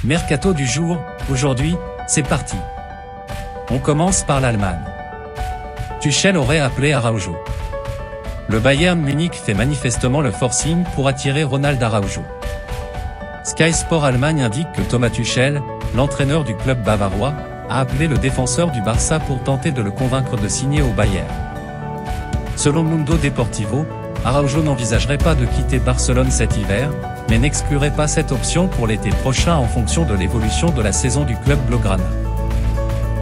Mercato du jour, aujourd'hui, c'est parti. On commence par l'Allemagne. Tuchel aurait appelé Araujo. Le Bayern Munich fait manifestement le forcing pour attirer Ronald Araujo. Sky Sport Allemagne indique que Thomas Tuchel, l'entraîneur du club bavarois, a appelé le défenseur du Barça pour tenter de le convaincre de signer au Bayern. Selon Mundo Deportivo, Araujo n'envisagerait pas de quitter Barcelone cet hiver, mais n'exclurait pas cette option pour l'été prochain en fonction de l'évolution de la saison du club blaugrana.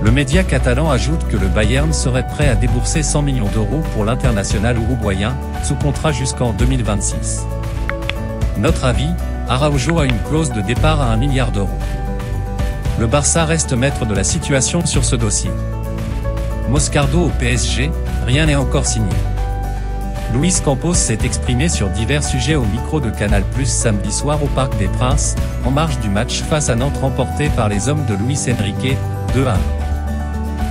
Le média catalan ajoute que le Bayern serait prêt à débourser 100 millions d'euros pour l'international uruguayen, sous contrat jusqu'en 2026. Notre avis, Araujo a une clause de départ à 1 milliard d'euros. Le Barça reste maître de la situation sur ce dossier. Moscardo au PSG, rien n'est encore signé. Luis Campos s'est exprimé sur divers sujets au micro de Canal+ samedi soir au Parc des Princes, en marge du match face à Nantes remporté par les hommes de Luis Enrique, 2-1.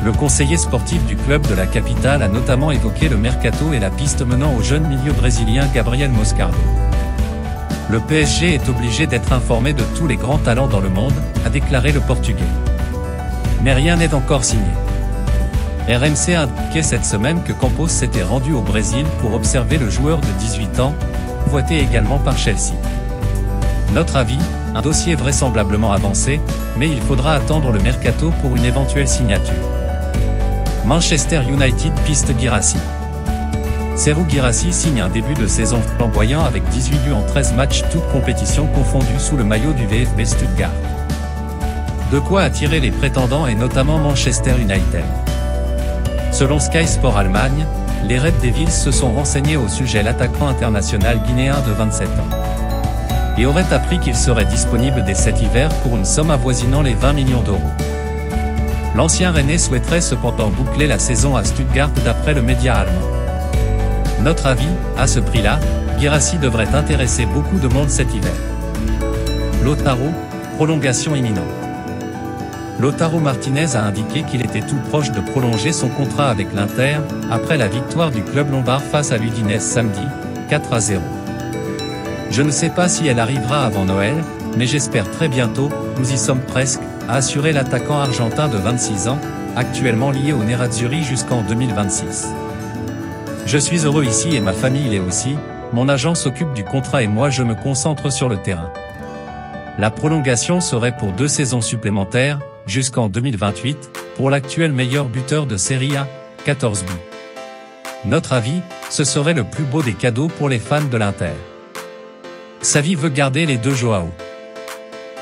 Le conseiller sportif du club de la capitale a notamment évoqué le mercato et la piste menant au jeune milieu brésilien Gabriel Moscardo. Le PSG est obligé d'être informé de tous les grands talents dans le monde, a déclaré le Portugais. Mais rien n'est encore signé. RMC a indiqué cette semaine que Campos s'était rendu au Brésil pour observer le joueur de 18 ans, convoité également par Chelsea. Notre avis, un dossier vraisemblablement avancé, mais il faudra attendre le mercato pour une éventuelle signature. Manchester United piste Guirassy. Serhou Guirassy signe un début de saison flamboyant avec 18 buts en 13 matchs toutes compétitions confondues sous le maillot du VfB Stuttgart. De quoi attirer les prétendants et notamment Manchester United. Selon Sky Sport Allemagne, les Red Devils se sont renseignés au sujet l'attaquant international guinéen de 27 ans. Et auraient appris qu'il serait disponible dès cet hiver pour une somme avoisinant les 20 millions d'euros. L'ancien Rennais souhaiterait cependant boucler la saison à Stuttgart d'après le média allemand. Notre avis, à ce prix-là, Guirassy devrait intéresser beaucoup de monde cet hiver. Lautaro, prolongation imminente. Lautaro Martinez a indiqué qu'il était tout proche de prolonger son contrat avec l'Inter, après la victoire du club lombard face à l'Udinese samedi, 4-0. Je ne sais pas si elle arrivera avant Noël, mais j'espère très bientôt, nous y sommes presque, a assuré l'attaquant argentin de 26 ans, actuellement lié au Nerazzurri jusqu'en 2026. Je suis heureux ici et ma famille l'est aussi, mon agent s'occupe du contrat et moi je me concentre sur le terrain. La prolongation serait pour 2 saisons supplémentaires, jusqu'en 2028, pour l'actuel meilleur buteur de Serie A, 14 buts. Notre avis, ce serait le plus beau des cadeaux pour les fans de l'Inter. Xavi veut garder les deux Joao.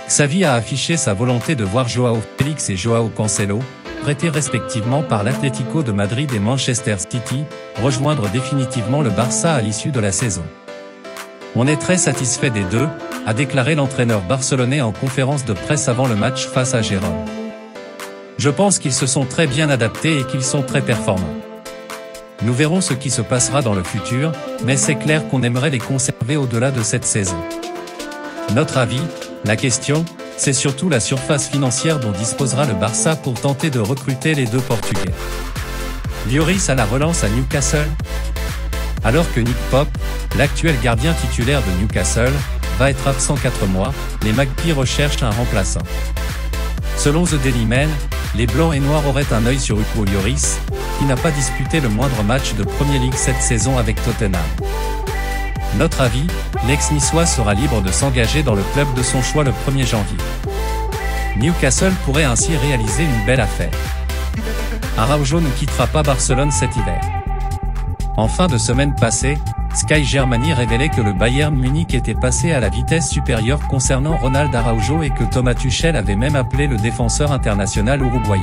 Xavi a affiché sa volonté de voir Joao Félix et Joao Cancelo, prêtés respectivement par l'Atlético de Madrid et Manchester City, rejoindre définitivement le Barça à l'issue de la saison. On est très satisfait des deux, a déclaré l'entraîneur barcelonais en conférence de presse avant le match face à Gérone. Je pense qu'ils se sont très bien adaptés et qu'ils sont très performants. Nous verrons ce qui se passera dans le futur, mais c'est clair qu'on aimerait les conserver au-delà de cette saison. Notre avis, la question, c'est surtout la surface financière dont disposera le Barça pour tenter de recruter les deux Portugais. Lloris à la relance à Newcastle. Alors que Nick Pope, l'actuel gardien titulaire de Newcastle, va être absent 4 mois, les Magpies recherchent un remplaçant. Selon The Daily Mail, les Blancs et Noirs auraient un œil sur Hugo Lloris, qui n'a pas disputé le moindre match de Premier League cette saison avec Tottenham. Notre avis, l'ex-niçois sera libre de s'engager dans le club de son choix le 1er janvier. Newcastle pourrait ainsi réaliser une belle affaire. Araujo ne quittera pas Barcelone cet hiver. En fin de semaine passée, Sky Germany révélait que le Bayern Munich était passé à la vitesse supérieure concernant Ronald Araujo et que Thomas Tuchel avait même appelé le défenseur international uruguayen.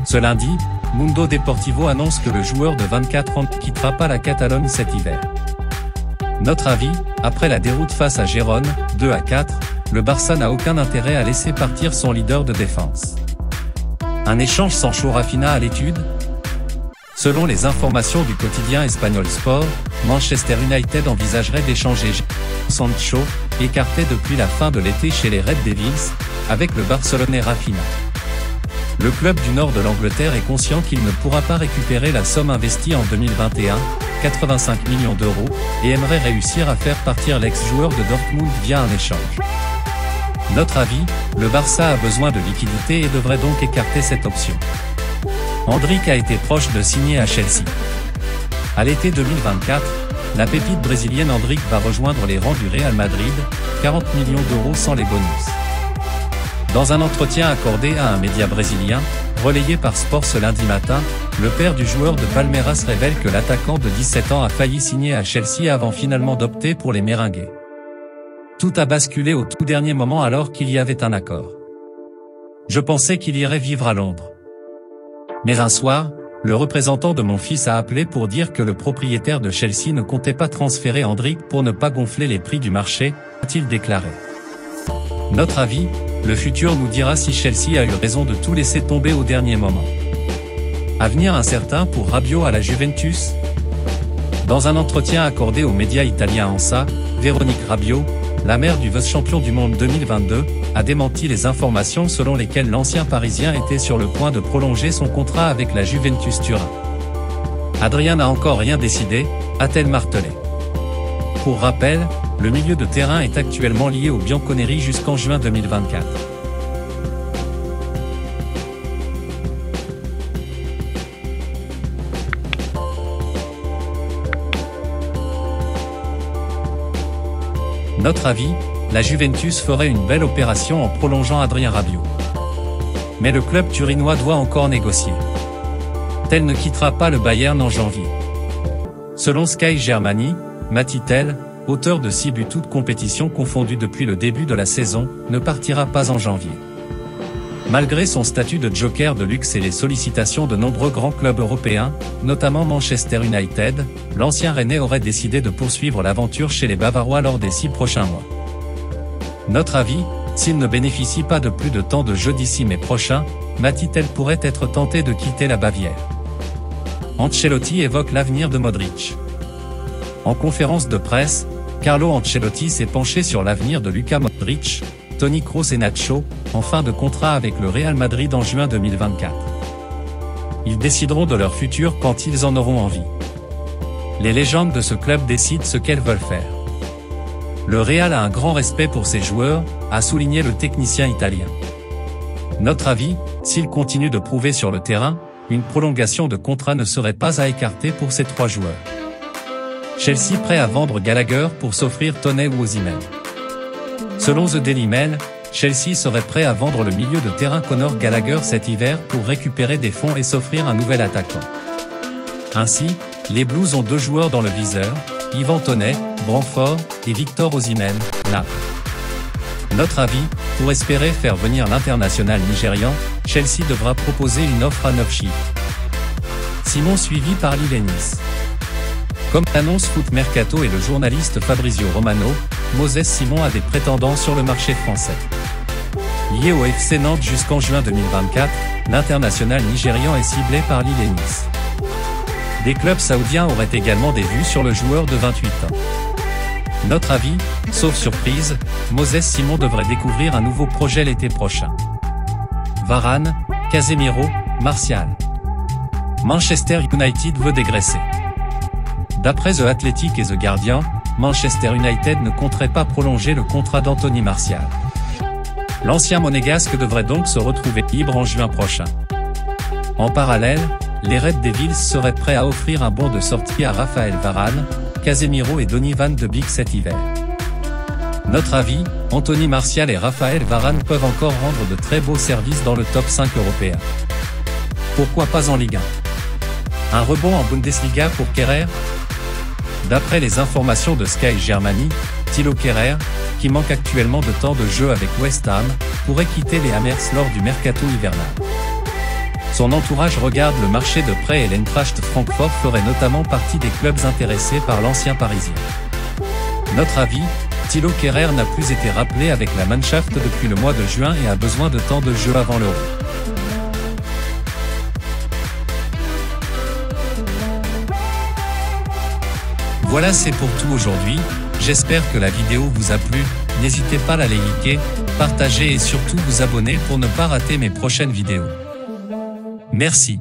Ce lundi, Mundo Deportivo annonce que le joueur de 24 ans ne quittera pas la Catalogne cet hiver. Notre avis, après la déroute face à Gérone, 2-4, le Barça n'a aucun intérêt à laisser partir son leader de défense. Un échange sans Rafinha à l'étude? Selon les informations du quotidien espagnol Sport, Manchester United envisagerait d'échanger Sancho, écarté depuis la fin de l'été chez les Red Devils, avec le Barcelonais Rafinha. Le club du nord de l'Angleterre est conscient qu'il ne pourra pas récupérer la somme investie en 2021, 85 millions d'euros, et aimerait réussir à faire partir l'ex-joueur de Dortmund via un échange. Notre avis, le Barça a besoin de liquidité et devrait donc écarter cette option. Endrick a été proche de signer à Chelsea. À l'été 2024, la pépite brésilienne Endrick va rejoindre les rangs du Real Madrid, 40 millions d'euros sans les bonus. Dans un entretien accordé à un média brésilien, relayé par Sport ce lundi matin, le père du joueur de Palmeiras révèle que l'attaquant de 17 ans a failli signer à Chelsea avant finalement d'opter pour les Merengues. Tout a basculé au tout dernier moment alors qu'il y avait un accord. Je pensais qu'il irait vivre à Londres. Mais un soir, le représentant de mon fils a appelé pour dire que le propriétaire de Chelsea ne comptait pas transférer Endrick pour ne pas gonfler les prix du marché, a-t-il déclaré. Notre avis, le futur nous dira si Chelsea a eu raison de tout laisser tomber au dernier moment. Avenir incertain pour Rabiot à la Juventus. Dans un entretien accordé aux médias italiens ANSA, Véronique Rabiot, la mère du vice-champion du monde 2022, a démenti les informations selon lesquelles l'ancien Parisien était sur le point de prolonger son contrat avec la Juventus Turin. Adrien n'a encore rien décidé, a-t-elle martelé. Pour rappel, le milieu de terrain est actuellement lié aux Bianconeri jusqu'en juin 2024. Notre avis, la Juventus ferait une belle opération en prolongeant Adrien Rabiot. Mais le club turinois doit encore négocier. Tel ne quittera pas le Bayern en janvier. Selon Sky Germany, Mati Tel, auteur de 6 buts toutes compétitions confondues depuis le début de la saison, ne partira pas en janvier. Malgré son statut de joker de luxe et les sollicitations de nombreux grands clubs européens, notamment Manchester United, l'ancien Rennais aurait décidé de poursuivre l'aventure chez les Bavarois lors des 6 prochains mois. Notre avis, s'il ne bénéficie pas de plus de temps de jeu d'ici mai prochain, Mati Tel pourrait être tenté de quitter la Bavière. Ancelotti évoque l'avenir de Modric. En conférence de presse, Carlo Ancelotti s'est penché sur l'avenir de Luka Modric, Toni Kroos et Nacho, en fin de contrat avec le Real Madrid en juin 2024. Ils décideront de leur futur quand ils en auront envie. Les légendes de ce club décident ce qu'elles veulent faire. Le Real a un grand respect pour ses joueurs, a souligné le technicien italien. Notre avis, s'il continue de prouver sur le terrain, une prolongation de contrat ne serait pas à écarter pour ces 3 joueurs. Chelsea prêt à vendre Gallagher pour s'offrir Toney ou Osimhen. Selon The Daily Mail, Chelsea serait prêt à vendre le milieu de terrain Conor Gallagher cet hiver pour récupérer des fonds et s'offrir un nouvel attaquant. Ainsi, les Blues ont 2 joueurs dans le viseur, Ivan Toney, Brentford, et Victor Osimhen, Naples. Notre avis, pour espérer faire venir l'international nigérian, Chelsea devra proposer une offre à 9 chiffres. Simon suivi par Lille et Nice. Comme l'annonce Foot Mercato et le journaliste Fabrizio Romano, Moses Simon a des prétendants sur le marché français. Lié au FC Nantes jusqu'en juin 2024, l'international nigérian est ciblé par Lille et Nice. Des clubs saoudiens auraient également des vues sur le joueur de 28 ans. Notre avis, sauf surprise, Moses Simon devrait découvrir un nouveau projet l'été prochain. Varane, Casemiro, Martial. Manchester United veut dégraisser. D'après The Athletic et The Guardian, Manchester United ne compterait pas prolonger le contrat d'Anthony Martial. L'ancien monégasque devrait donc se retrouver libre en juin prochain. En parallèle, les Red Devils seraient prêts à offrir un bon de sortie à Raphaël Varane, Casemiro et Donny van de Beek cet hiver. Notre avis, Anthony Martial et Raphaël Varane peuvent encore rendre de très beaux services dans le top 5 européen. Pourquoi pas en Ligue 1? Un rebond en Bundesliga pour Kehrer? D'après les informations de Sky Germany, Thilo Kehrer, qui manque actuellement de temps de jeu avec West Ham, pourrait quitter les Hammers lors du mercato hivernal. Son entourage regarde le marché de prêt et l'Eintracht Francfort ferait notamment partie des clubs intéressés par l'ancien Parisien. Notre avis, Thilo Kehrer n'a plus été rappelé avec la Mannschaft depuis le mois de juin et a besoin de temps de jeu avant l'Euro. Voilà, c'est pour tout aujourd'hui, j'espère que la vidéo vous a plu, n'hésitez pas à la liker, partager et surtout vous abonner pour ne pas rater mes prochaines vidéos. Merci.